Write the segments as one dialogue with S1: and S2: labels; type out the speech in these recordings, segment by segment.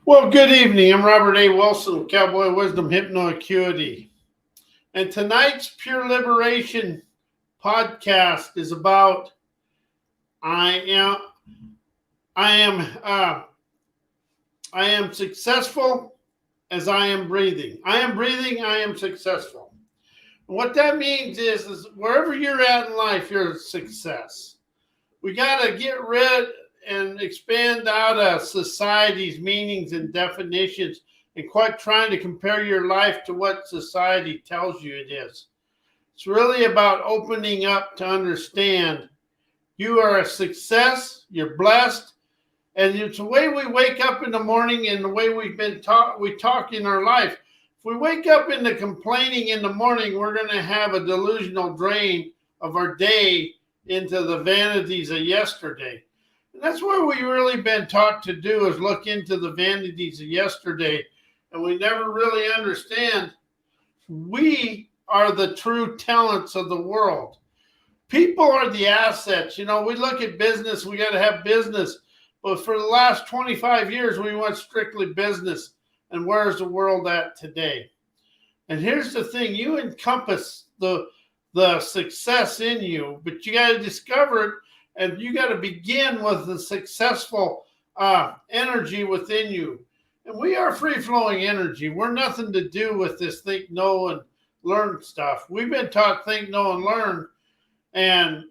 S1: Well, good evening. I'm Robert A. Wilson with Cowboy Wisdom Hypno Acuity. And tonight's Pure Liberation podcast is about I am I am I am successful as I am breathing. I am breathing, I am successful. And what that means is wherever you're at in life, you're a success. We got to get rid and expand out of society's meanings and definitions and quite trying to compare your life to what society tells you it is. It's really about opening up to understand you are a success, you're blessed, and it's the way we wake up in the morning and the way we've been taught, we talk in our life. If we wake up into complaining in the morning, we're going to have a delusional drain of our day into the vanities of yesterday. And that's what we've really been taught to do is look into the vanities of yesterday. And we never really understand we are the true talents of the world. People are the assets. You know, we look at business, we got to have business. But for the last 25 years, we went strictly business. And where's the world at today? And here's the thing, you encompass the success in you, but you got to discover it, and you got to begin with the successful energy within you. And we are free-flowing energy. We're nothing to do with this think, know, and learn stuff. We've been taught think, know, and learn, and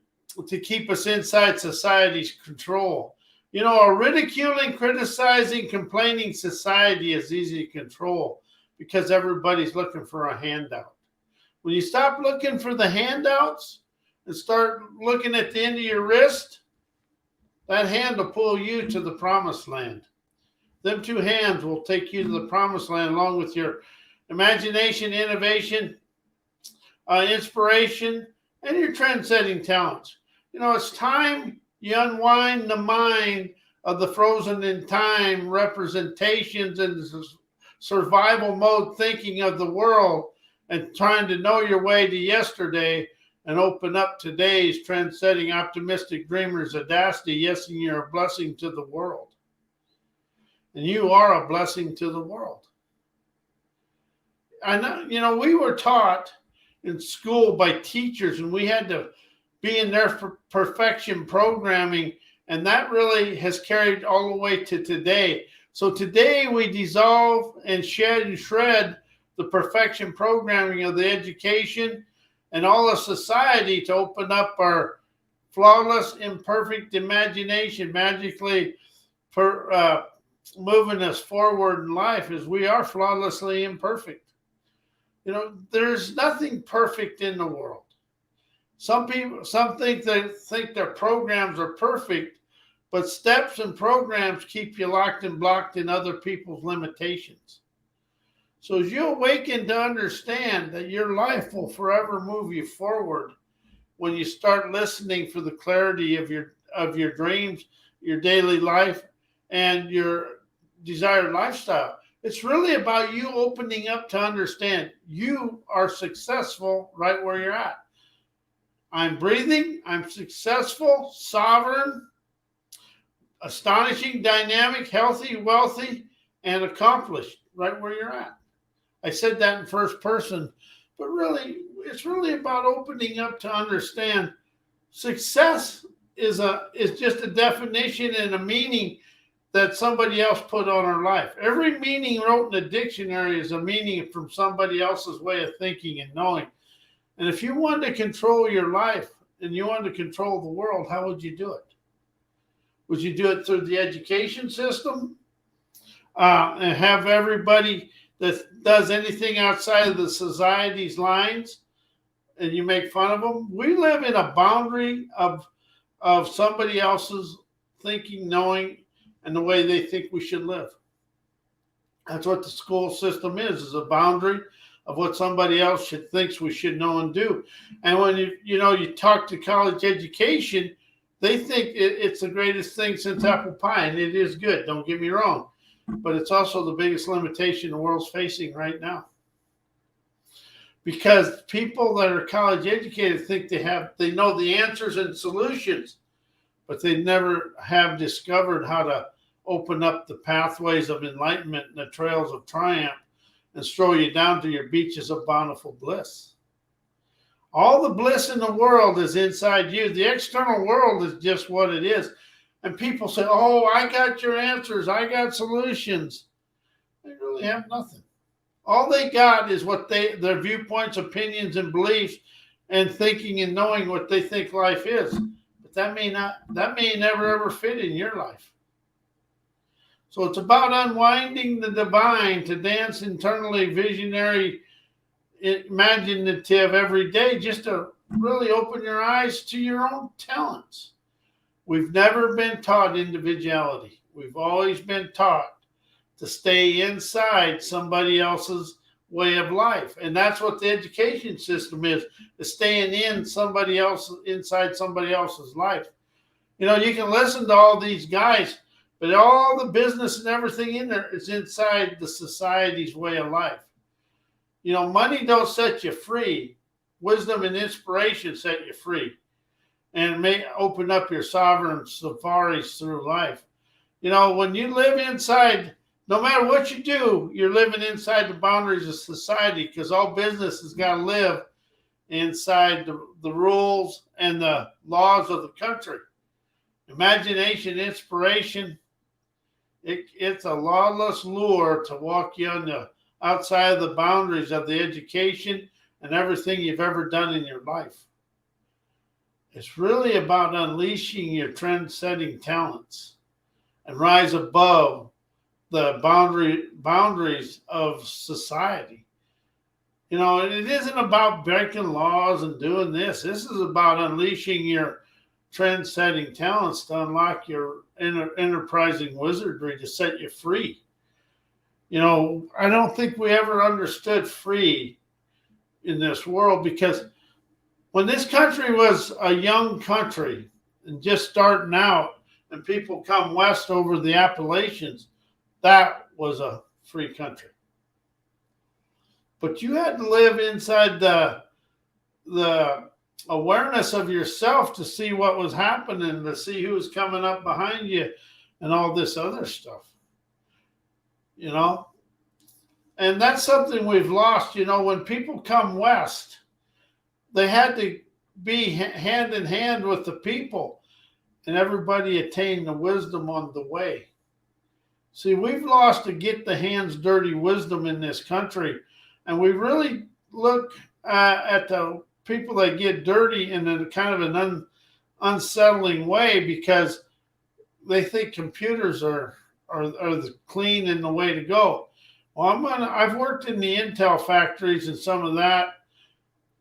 S1: to keep us inside society's control. You know, a ridiculing, criticizing, complaining society is easy to control because everybody's looking for a handout. When you stop looking for the handouts and start looking at the end of your wrist, that hand will pull you to the promised land. Them two hands will take you to the promised land along with your imagination, innovation, inspiration, and your trend-setting talents. You know, it's time you unwind the mind of the frozen in time representations and survival mode thinking of the world and trying to know your way to yesterday and open up today's trend-setting optimistic dreamer's audacity. Yes, and you're a blessing to the world. And you are a blessing to the world. I know, you know, we were taught in school by teachers, and we had to be in their perfection programming, and that really has carried all the way to today. So today we dissolve and shed and shred the perfection programming of the education and all of society to open up our flawless, imperfect imagination, magically moving us forward in life as we are flawlessly imperfect. You know, there's nothing perfect in the world. Some think their programs are perfect, but steps and programs keep you locked and blocked in other people's limitations. So as you awaken to understand that your life will forever move you forward when you start listening for the clarity of your dreams, your daily life, and your desired lifestyle. It's really about you opening up to understand you are successful right where you're at. I'm breathing, I'm successful, sovereign, astonishing, dynamic, healthy, wealthy, and accomplished right where you're at. I said that in first person, but really, it's really about opening up to understand success is just a definition and a meaning that somebody else put on our life. Every meaning wrote in a dictionary is a meaning from somebody else's way of thinking and knowing. And if you wanted to control your life and you wanted to control the world, how would you do it? Would you do it through the education system and have everybody that does anything outside of the society's lines and you make fun of them? We live in a boundary of somebody else's thinking, knowing, and the way they think we should live. That's what the school system is a boundary of what somebody else thinks we should know and do. And when you talk to college education, they think it's the greatest thing since apple pie, and it is good, don't get me wrong. But it's also the biggest limitation the world's facing right now. Because people that are college educated think they know the answers and solutions, but they never have discovered how to open up the pathways of enlightenment and the trails of triumph and stroll you down to your beaches of bountiful bliss. All the bliss in the world is inside you. The external world is just what it is. And people say, oh, I got your answers. I got solutions. They really have nothing. All they got is what their viewpoints, opinions, and beliefs, and thinking and knowing what they think life is. But that may never ever fit in your life. So it's about unwinding the divine to dance internally visionary, imaginative every day, just to really open your eyes to your own talents. We've never been taught individuality. We've always been taught to stay inside somebody else's way of life. And that's what the education system is staying inside somebody else's life. You know, you can listen to all these guys, but all the business and everything in there is inside the society's way of life. You know, money don't set you free. Wisdom and inspiration set you free. And it may open up your sovereign safaris through life. You know, when you live inside, no matter what you do, you're living inside the boundaries of society, because all business has got to live inside the rules and the laws of the country. Imagination, inspiration, it's a lawless lure to walk you on the outside of the boundaries of the education and everything you've ever done in your life. It's really about unleashing your trend-setting talents and rise above the boundaries of society. You know, it isn't about breaking laws and doing this. This is about unleashing your trend-setting talents to unlock your enterprising wizardry to set you free. You know, I don't think we ever understood free in this world, because when this country was a young country and just starting out, and people come west over the Appalachians, that was a free country. But you had to live inside the awareness of yourself to see what was happening, to see who was coming up behind you and all this other stuff. You know? And that's something we've lost. You know, when people come west, they had to be hand in hand with the people, and everybody attained the wisdom on the way. See, we've lost to get the hands dirty wisdom in this country, and we really look at the people that get dirty in a kind of an unsettling way, because they think computers are the clean and the way to go. Well, I've worked in the Intel factories and some of that.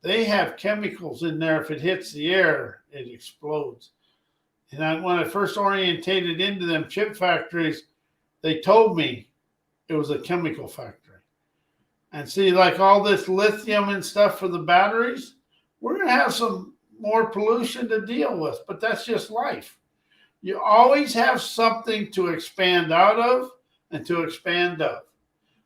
S1: They have chemicals in there. If it hits the air, it explodes. And when I first orientated into them chip factories, they told me it was a chemical factory. And see, like all this lithium and stuff for the batteries, we're going to have some more pollution to deal with, but that's just life. You always have something to expand out of and to expand of.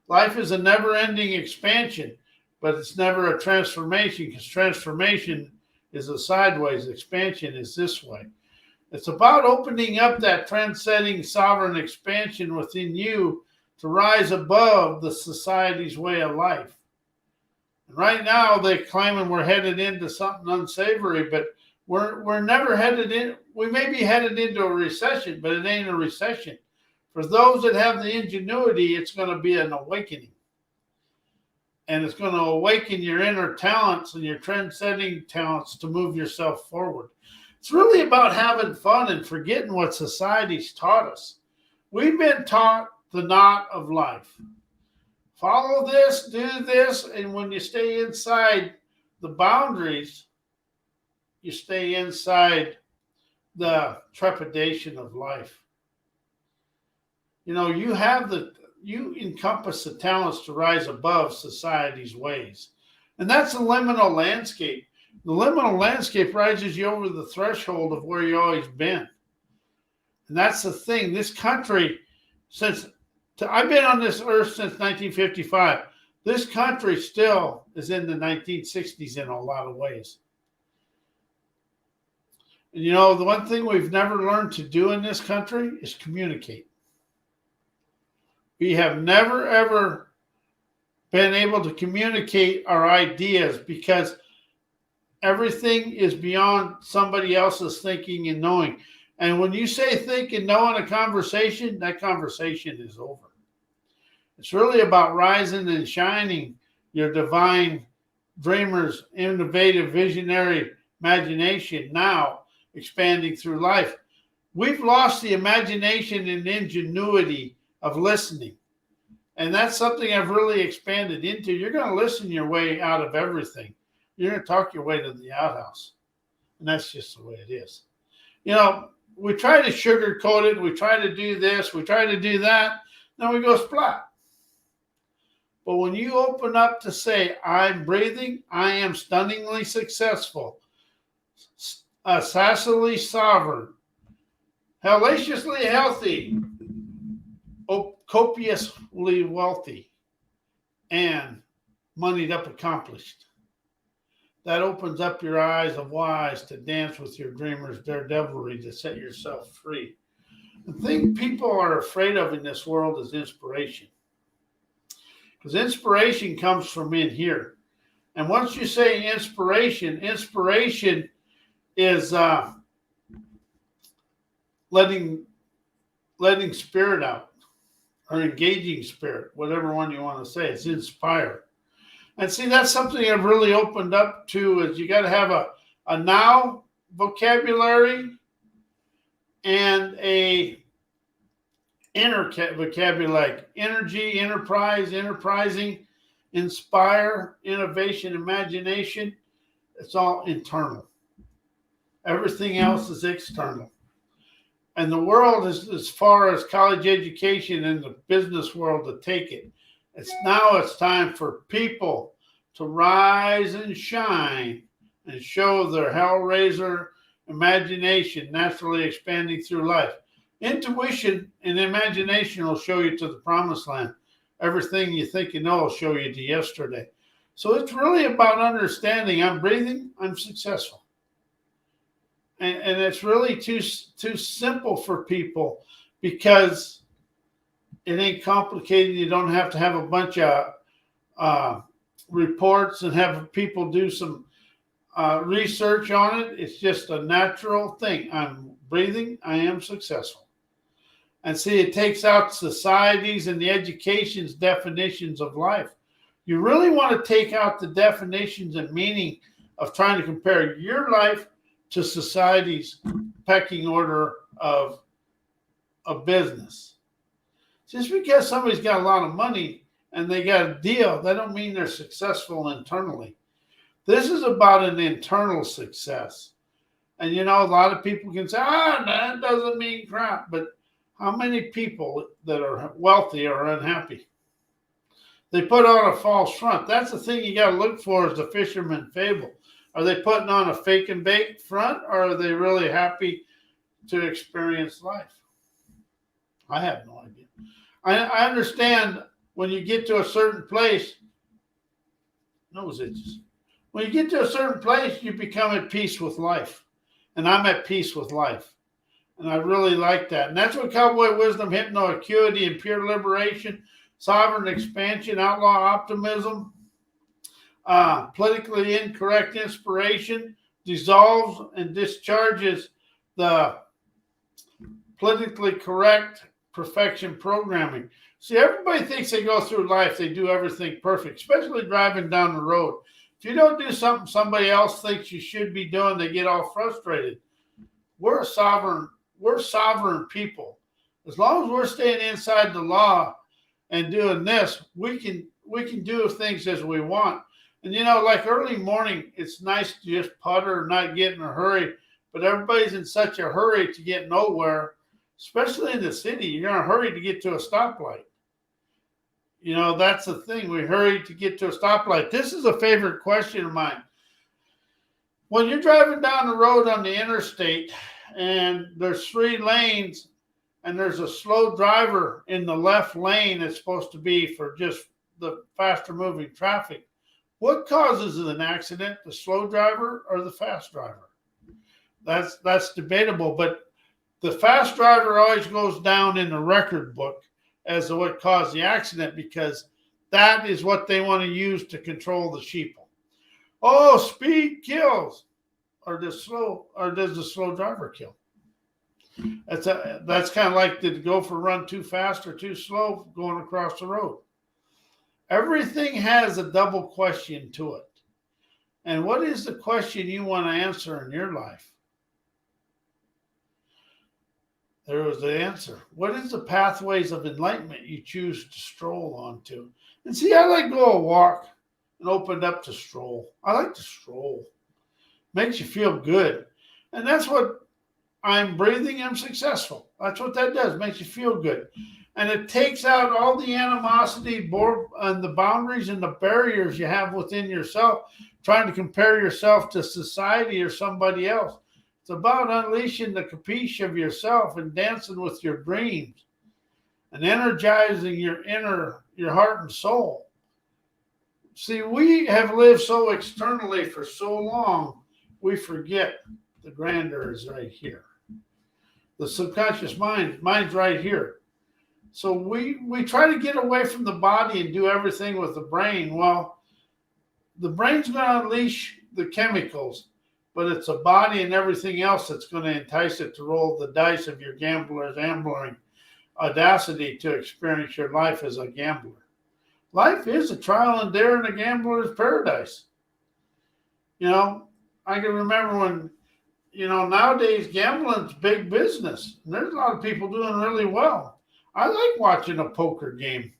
S1: Life is a never-ending expansion, but it's never a transformation, because transformation is a sideways, expansion is this way. It's about opening up that trend-setting sovereign expansion within you to rise above the society's way of life. And right now, they're claiming we're headed into something unsavory, but we're never headed in. We may be headed into a recession, but it ain't a recession. For those that have the ingenuity, it's going to be an awakening. And it's going to awaken your inner talents and your trend-setting talents to move yourself forward. It's really about having fun and forgetting what society's taught us. We've been taught the knot of life. Follow this, do this, and when you stay inside the boundaries, you stay inside the trepidation of life. You know, you encompass the talents to rise above society's ways. And that's the liminal landscape. The liminal landscape rises you over the threshold of where you've always been. And that's the thing. This country, I've been on this earth since 1955. This country still is in the 1960s in a lot of ways. And you know, the one thing we've never learned to do in this country is communicate. We have never, ever been able to communicate our ideas because everything is beyond somebody else's thinking and knowing. And when you say think and know in a conversation, that conversation is over. It's really about rising and shining your divine dreamers, innovative, visionary imagination now expanding through life. We've lost the imagination and ingenuity of listening. And that's something I've really expanded into. You're going to listen your way out of everything. You're going to talk your way to the outhouse. And that's just the way it is. You know, we try to sugarcoat it. We try to do this. We try to do that. Then we go splat. But when you open up to say, I'm breathing, I am stunningly successful, sassily sovereign, hellaciously healthy, copiously wealthy, and moneyed up accomplished. That opens up your eyes of wise to dance with your dreamer's daredevilry to set yourself free. The thing people are afraid of in this world is inspiration. Because inspiration comes from in here. And once you say inspiration is letting spirit out or engaging spirit, whatever one you want to say. It's inspire. And see, that's something I've really opened up to is you got to have a now vocabulary and a inner vocabulary, like energy, enterprise, enterprising, inspire, innovation, imagination. It's all internal. Everything else is external. And the world is, as far as college education and the business world to take it, it's time for people to rise and shine and show their hellraiser imagination naturally expanding through life. Intuition and imagination will show you to the promised land. Everything you think you know will show you to yesterday. So it's really about understanding I'm breathing, I'm successful. And it's really too simple for people because it ain't complicated. You don't have to have a bunch of reports and have people do some research on it. It's just a natural thing. I'm breathing, I am successful. And see, it takes out society's and the education's definitions of life. You really want to take out the definitions and meaning of trying to compare your life to society's pecking order of business. Just because somebody's got a lot of money and they got a deal, that don't mean they're successful internally. This is about an internal success. And you know, a lot of people can say, that doesn't mean crap. But how many people that are wealthy are unhappy? They put on a false front. That's the thing you got to look for is the fisherman fable. Are they putting on a fake and bake front, or are they really happy to experience life? I have no idea. I understand when you get to a certain place, nose itches. When you get to a certain place, you become at peace with life. And I'm at peace with life. And I really like that. And that's what cowboy wisdom, hypno acuity, and pure liberation, sovereign expansion, outlaw optimism, politically incorrect inspiration dissolves and discharges the politically correct perfection programming. See, everybody thinks they go through life, they do everything perfect, especially driving down the road. If you don't do something somebody else thinks you should be doing, they get all frustrated. We're sovereign people. As long as we're staying inside the law and doing this, we can do things as we want. And you know, like early morning, it's nice to just putter and not get in a hurry. But everybody's in such a hurry to get nowhere, especially in the city. You're in a hurry to get to a stoplight. You know, that's the thing. We hurry to get to a stoplight. This is a favorite question of mine. When you're driving down the road on the interstate and there's 3 lanes and there's a slow driver in the left lane that's supposed to be for just the faster moving traffic, what causes an accident, the slow driver or the fast driver? That's debatable, but the fast driver always goes down in the record book as to what caused the accident, because that is what they want to use to control the sheeple. Oh, speed kills, or does the slow driver kill? That's kind of like, did the gopher run too fast or too slow going across the road? Everything has a double question to it. And what is the question you want to answer in your life? There was the answer. What is the pathways of enlightenment you choose to stroll onto? And see, I like to go a walk and open up to stroll. I like to stroll. Makes you feel good. And that's what I'm breathing, I'm successful. That's what that does. Makes you feel good. And it takes out all the animosity and the boundaries and the barriers you have within yourself, trying to compare yourself to society or somebody else. It's about unleashing the capiche of yourself and dancing with your dreams and energizing your heart and soul. See, we have lived so externally for so long, we forget the grandeur is right here. The subconscious mind's right here. So we try to get away from the body and do everything with the brain. Well, the brain's going to unleash the chemicals, but it's a body and everything else that's going to entice it to roll the dice of your gambling audacity to experience your life as a gambler. Life is a trial and error and a gambler's paradise. I can remember when, nowadays gambling's big business. And there's a lot of people doing really well. I like watching a poker game.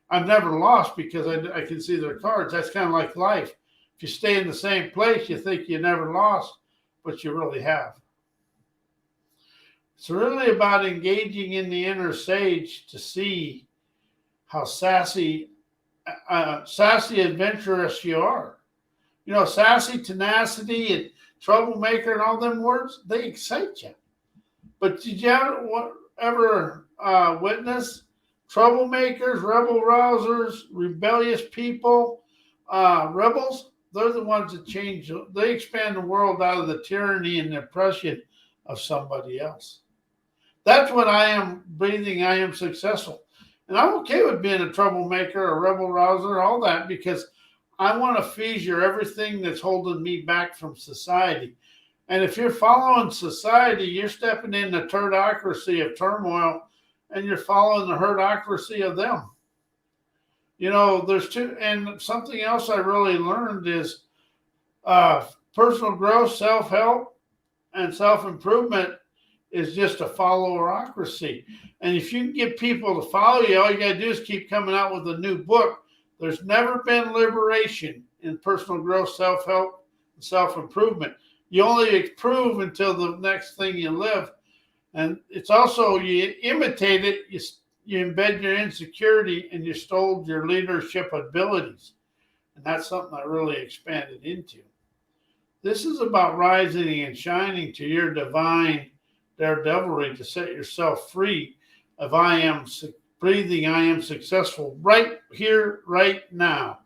S1: I've never lost because I can see their cards. That's kind of like life. If you stay in the same place, you think you never lost, but you really have. It's really about engaging in the inner sage to see how sassy, adventurous you are. Sassy, tenacity, and troublemaker and all them words, they excite you. But did you ever witness troublemakers, rebel rousers, rebellious people, rebels? They're the ones that change. They expand the world out of the tyranny and the oppression of somebody else. That's what I am breathing. I am successful. And I'm okay with being a troublemaker, a rebel rouser, all that, because I want to fissure everything that's holding me back from society. And if you're following society, you're stepping in the turdocracy of turmoil, and you're following the herdocracy of them. There's two, and something else I really learned is personal growth, self-help, and self-improvement is just a followerocracy. And if you can get people to follow you, all you got to do is keep coming out with a new book. There's never been liberation in personal growth, self-help, and self-improvement. You only improve until the next thing you live. And it's also, you imitate it, you embed your insecurity, and you stole your leadership abilities. And that's something I really expanded into. This is about rising and shining to your divine daredevilry to set yourself free of I am breathing, I am successful right here, right now.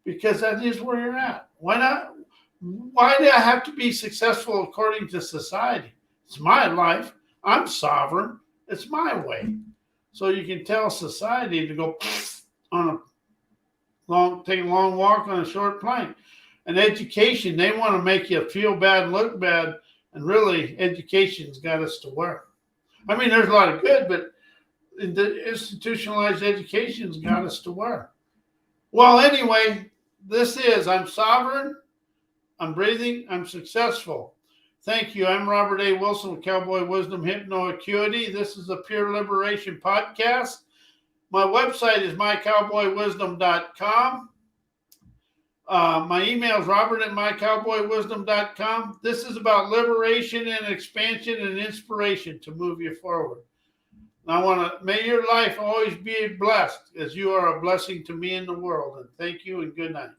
S1: Because that is where you're at. Why not? Why do I have to be successful according to society? It's my life. I'm sovereign. It's my way. So you can tell society to go take a long walk on a short plank. And education, they want to make you feel bad, look bad, and really education's got us to where? I mean, there's a lot of good, but the institutionalized education's got us to where? Well, anyway, I'm sovereign, I'm breathing, I'm successful. Thank you. I'm Robert A. Wilson with Cowboy Wisdom Hypno Acuity. This is a Pure Liberation podcast. My website is mycowboywisdom.com. My email is robert@mycowboywisdom.com. This is about liberation and expansion and inspiration to move you forward. And may your life always be blessed as you are a blessing to me in the world. And thank you and good night.